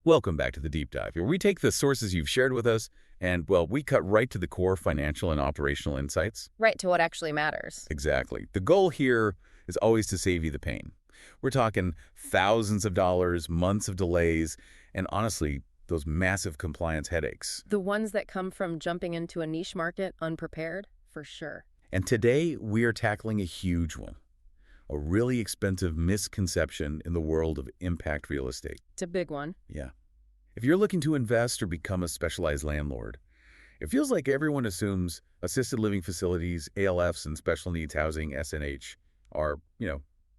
Welcome back to the Deep Dive, where we take the sources you've shared with us and, well, we cut right to the core financial and operational insights. Right to what actually matters. Exactly. The goal here is always to save you the pain. We're talking thousands of dollars, months of delays, and honestly, those massive compliance headaches. The ones that come from jumping into a niche market unprepared, for sure. And today, we are tackling a huge one. A really expensive misconception in the world of impact real estate. It's a big one. Yeah. If you're looking to invest or become a specialized landlord, it feels like everyone assumes assisted living facilities, ALFs, and special needs housing, SNH, are,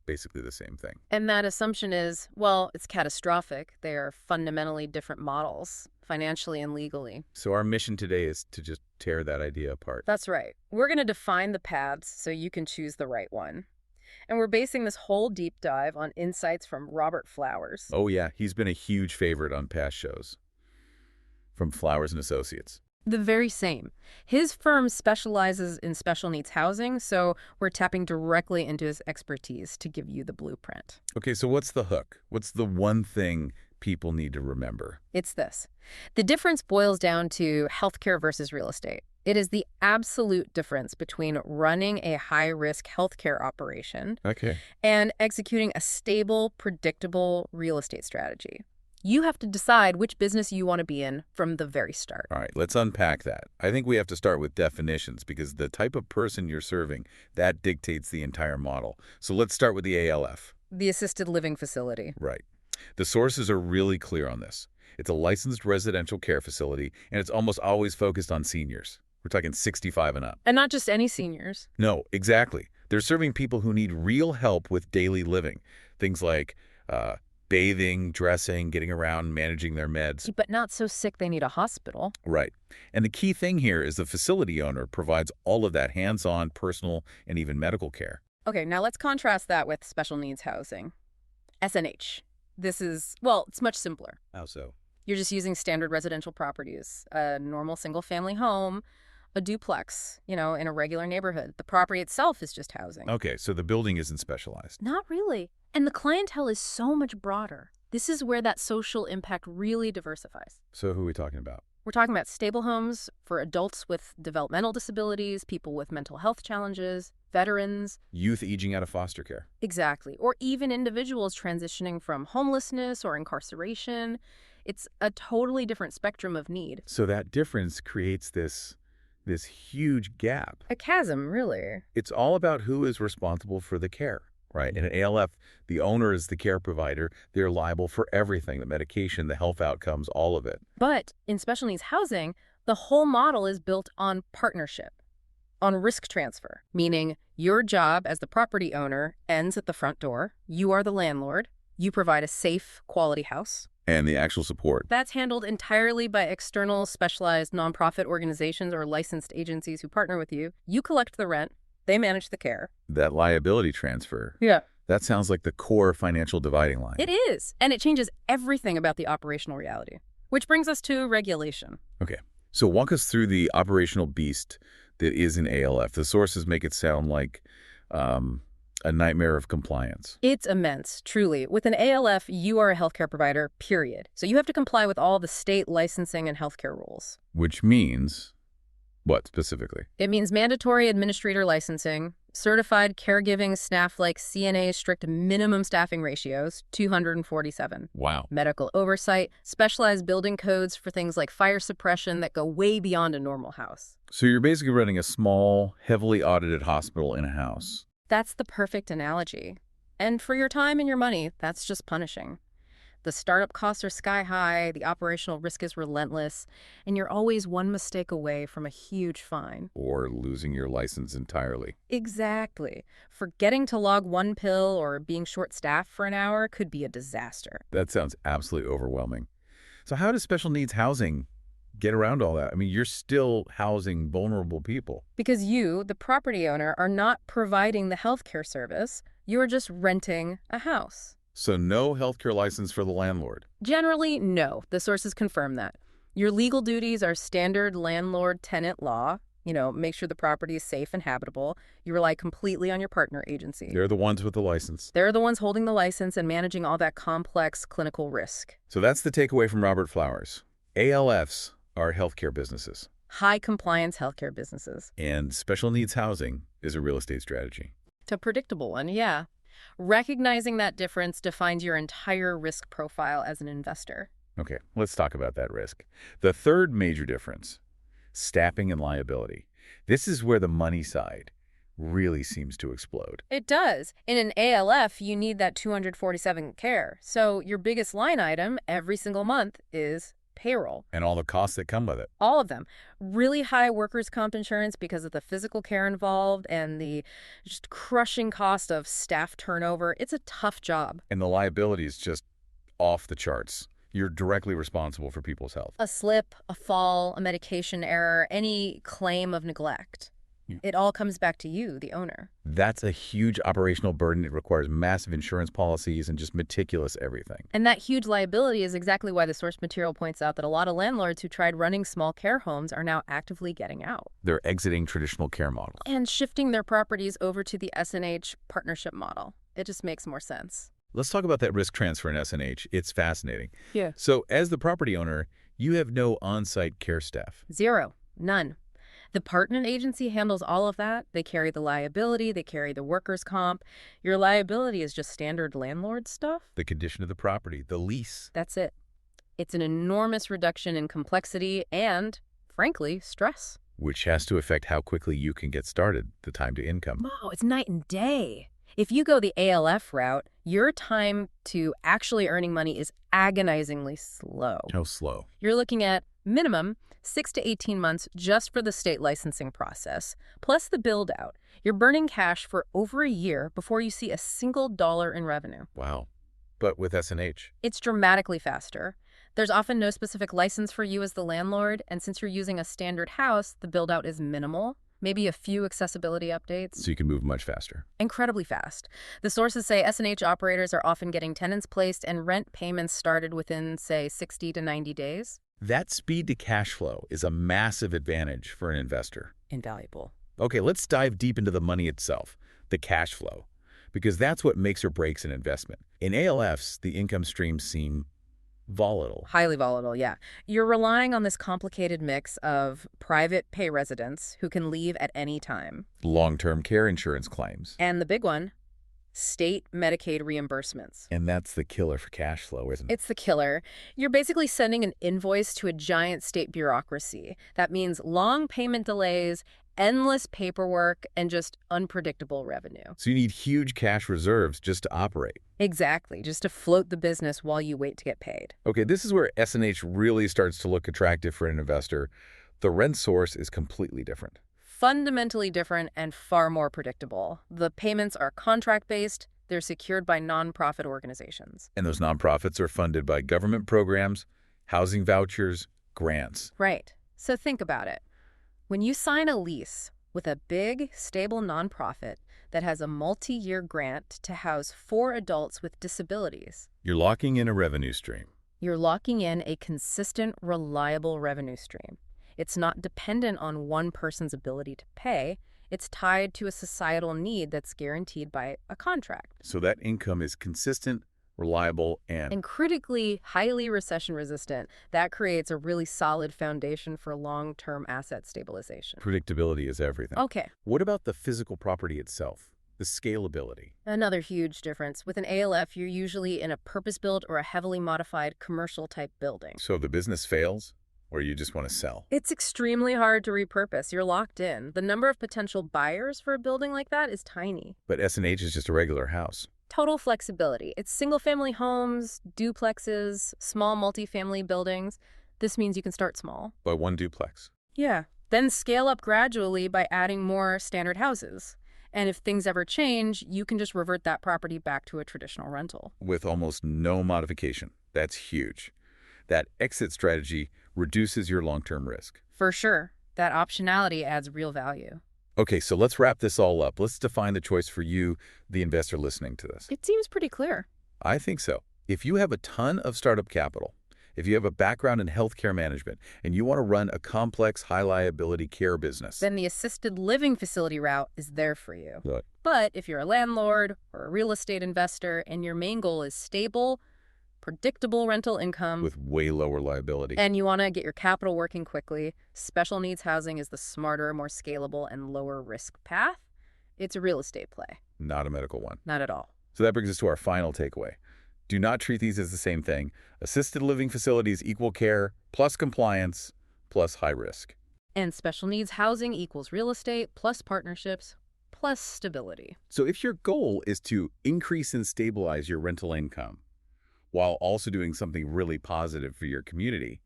basically the same thing. And that assumption is, well, it's catastrophic. They are fundamentally different models, financially and legally. So our mission today is to just tear that idea apart. That's right. We're going to define the paths so you can choose the right one. And we're basing this whole deep dive on insights from Robert Flowers. Oh yeah, he's been a huge favorite on past shows. From Flowers and Associates. The very same. His firm specializes in special needs housing, so we're tapping directly into his expertise to give you the blueprint. Okay, so what's the hook? What's the one thing people need to remember? It's this. The difference boils down to healthcare versus real estate. It is the absolute difference between running a high-risk healthcare operation and executing a stable, predictable real estate strategy. You have to decide which business you want to be in from the very start. All right, let's unpack that. I think we have to start with definitions because the type of person you're serving, that dictates the entire model. So let's start with the ALF. The assisted living facility. Right. The sources are really clear on this. It's a licensed residential care facility, and it's almost always focused on seniors. We're talking 65 and up. And not just any seniors. No, exactly. They're serving people who need real help with daily living. Things like bathing, dressing, getting around, managing their meds. But not so sick they need a hospital. Right. And the key thing here is the facility owner provides all of that hands-on, personal, and even medical care. Okay, now let's contrast that with special needs housing. SNH. This is, well, it's much simpler. How so? You're just using standard residential properties, a normal single-family home, a duplex, in a regular neighborhood. The property itself is just housing. Okay, so the building isn't specialized. Not really. And the clientele is so much broader. This is where that social impact really diversifies. So who are we talking about? We're talking about stable homes for adults with developmental disabilities, people with mental health challenges, veterans. Youth aging out of foster care. Exactly. Or even individuals transitioning from homelessness or incarceration. It's a totally different spectrum of need. So that difference creates this huge gap. A chasm, really. It's all about who is responsible for the care, right? In an ALF, the owner is the care provider. They're liable for everything, the medication, the health outcomes, all of it. But in special needs housing, the whole model is built on partnership, on risk transfer, meaning your job as the property owner ends at the front door. You are the landlord. You provide a safe, quality house. And the actual support. That's handled entirely by external, specialized nonprofit organizations or licensed agencies who partner with you. You collect the rent. They manage the care. That liability transfer. Yeah. That sounds like the core financial dividing line. It is. And it changes everything about the operational reality. Which brings us to regulation. Okay. So walk us through the operational beast that is an ALF. The sources make it sound like a nightmare of compliance. It's immense, truly. With an ALF, you are a healthcare provider, period. So you have to comply with all the state licensing and healthcare rules. Which means what specifically? It means mandatory administrator licensing, certified caregiving staff like CNA strict minimum staffing ratios, 247. Wow. Medical oversight, specialized building codes for things like fire suppression that go way beyond a normal house. So you're basically running a small, heavily audited hospital in a house. That's the perfect analogy. And for your time and your money, that's just punishing. The startup costs are sky high, the operational risk is relentless, and you're always one mistake away from a huge fine. Or losing your license entirely. Exactly. Forgetting to log one pill or being short-staffed for an hour could be a disaster. That sounds absolutely overwhelming. So how does special needs housing get around all that? I mean, you're still housing vulnerable people. Because you, the property owner, are not providing the healthcare service. You're just renting a house. So no healthcare license for the landlord? Generally, no. The sources confirm that. Your legal duties are standard landlord-tenant law. Make sure the property is safe and habitable. You rely completely on your partner agency. They're the ones with the license. They're the ones holding the license and managing all that complex clinical risk. So that's the takeaway from Robert Flowers. ALFs are healthcare businesses. High compliance healthcare businesses. And special needs housing is a real estate strategy. It's a predictable one, yeah. Recognizing that difference defines your entire risk profile as an investor. Okay, let's talk about that risk. The third major difference, staffing and liability. This is where the money side really seems to explode. It does. In an ALF, you need that 247 care. So your biggest line item every single month is payroll. And all the costs that come with it. All of them. Really high workers' comp insurance because of the physical care involved and the just crushing cost of staff turnover. It's a tough job. And the liability is just off the charts. You're directly responsible for people's health. A slip, a fall, a medication error, any claim of neglect. Yeah. It all comes back to you, the owner. That's a huge operational burden. It requires massive insurance policies and just meticulous everything. And that huge liability is exactly why the source material points out that a lot of landlords who tried running small care homes are now actively getting out. They're exiting traditional care models. And shifting their properties over to the S&H partnership model. It just makes more sense. Let's talk about that risk transfer in S&H. It's fascinating. Yeah. So as the property owner, you have no on-site care staff. Zero. None. The partner agency handles all of that. They carry the liability. They carry the workers' comp. Your liability is just standard landlord stuff. The condition of the property, the lease. That's it. It's an enormous reduction in complexity and, frankly, stress. Which has to affect how quickly you can get started, the time to income. Wow, it's night and day. If you go the ALF route, your time to actually earning money is agonizingly slow. How slow? You're looking at minimum 6 to 18 months just for the state licensing process, plus the build-out. You're burning cash for over a year before you see a single dollar in revenue. Wow. But with S&H? It's dramatically faster. There's often no specific license for you as the landlord, and since you're using a standard house, the build-out is minimal. Maybe a few accessibility updates. So you can move much faster. Incredibly fast. The sources say S&H operators are often getting tenants placed and rent payments started within, say, 60 to 90 days. That speed to cash flow is a massive advantage for an investor. Invaluable. Okay, let's dive deep into the money itself, the cash flow, because that's what makes or breaks an investment. In ALFs, the income streams seem volatile. Highly volatile, yeah. You're relying on this complicated mix of private pay residents who can leave at any time. Long-term care insurance claims. And the big one, state Medicaid reimbursements. And that's the killer for cash flow, isn't it? It's the killer. You're basically sending an invoice to a giant state bureaucracy. That means long payment delays, endless paperwork, and just unpredictable revenue. So you need huge cash reserves just to operate. Exactly, just to float the business while you wait to get paid. Okay, this is where S&H really starts to look attractive for an investor. The rent source is completely different. Fundamentally different and far more predictable. The payments are contract-based. They're secured by nonprofit organizations. And those nonprofits are funded by government programs, housing vouchers, grants. Right. So think about it. When you sign a lease with a big, stable nonprofit that has a multi-year grant to house 4 adults with disabilities, you're locking in a revenue stream. You're locking in a consistent, reliable revenue stream. It's not dependent on one person's ability to pay. It's tied to a societal need that's guaranteed by a contract. So that income is consistent, reliable, and critically, highly recession-resistant. That creates a really solid foundation for long-term asset stabilization. predictability is everything. Okay. What about the physical property itself? The scalability? Another huge difference. With an ALF, you're usually in a purpose-built or a heavily modified commercial-type building. So if the business fails, or you just want to sell? It's extremely hard to repurpose. You're locked in. The number of potential buyers for a building like that is tiny. But S&H is just a regular house. Total flexibility. It's single-family homes, duplexes, small multifamily buildings. This means you can start small. By one duplex. Yeah. Then scale up gradually by adding more standard houses. And if things ever change, you can just revert that property back to a traditional rental. With almost no modification. That's huge. That exit strategy reduces your long-term risk. For sure. That optionality adds real value. Okay, so let's wrap this all up. Let's define the choice for you, the investor listening to this. It seems pretty clear. I think so. If you have a ton of startup capital If you have a background in healthcare management and you want to run a complex, high-liability care business, then the assisted living facility route is there for you. Good. But if you're a landlord or a real estate investor and your main goal is stable, predictable rental income with way lower liability, and you want to get your capital working quickly, special needs housing is the smarter, more scalable, and lower risk path. It's a real estate play. not a medical one. Not at all. So that brings us to our final takeaway. Do not treat these as the same thing. Assisted living facilities equal care, plus compliance, plus high risk. And special needs housing equals real estate, plus partnerships, plus stability. So if your goal is to increase and stabilize your rental income, while also doing something really positive for your community,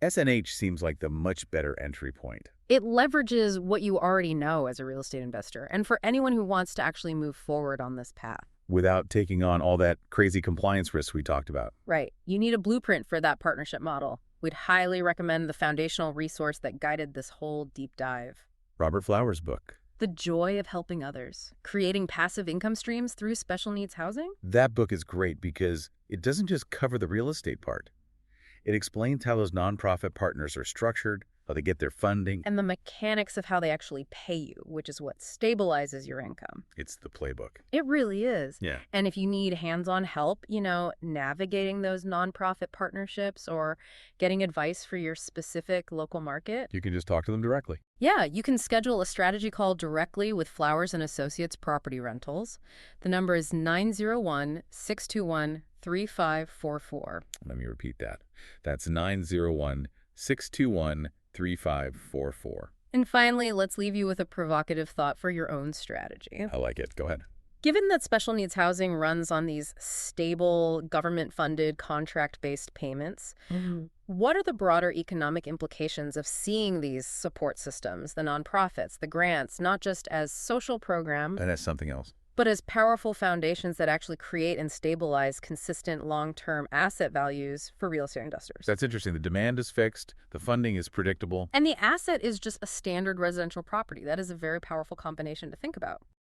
S&H seems like the much better entry point. It leverages what you already know as a real estate investor, and for anyone who wants to actually move forward on this path. Without taking on all that crazy compliance risk we talked about. Right. You need a blueprint for that partnership model. We'd highly recommend the foundational resource that guided this whole deep dive. Robert Flower's book. The Joy of Helping Others, Creating Passive Income Streams Through Special Needs Housing. That book is great because it doesn't just cover the real estate part. It explains how those nonprofit partners are structured, how they get their funding. And the mechanics of how they actually pay you, which is what stabilizes your income. It's the playbook. It really is. Yeah. And if you need hands-on help, navigating those nonprofit partnerships or getting advice for your specific local market, You can just talk to them directly. yeah, you can schedule a strategy call directly with Flowers & Associates Property Rentals. The number is 901-621-3544. Let me repeat that. That's 901-621-3544. And finally, let's leave you with a provocative thought for your own strategy. I like it. Go ahead. Given that special needs housing runs on these stable, government-funded, contract-based payments, what are the broader economic implications of seeing these support systems, the nonprofits, the grants, not just as social programs, And that's something else. but as powerful foundations that actually create and stabilize consistent long-term asset values for real estate investors? That's interesting. The demand is fixed. The funding is predictable. And the asset is just a standard residential property. That is a very powerful combination to think about.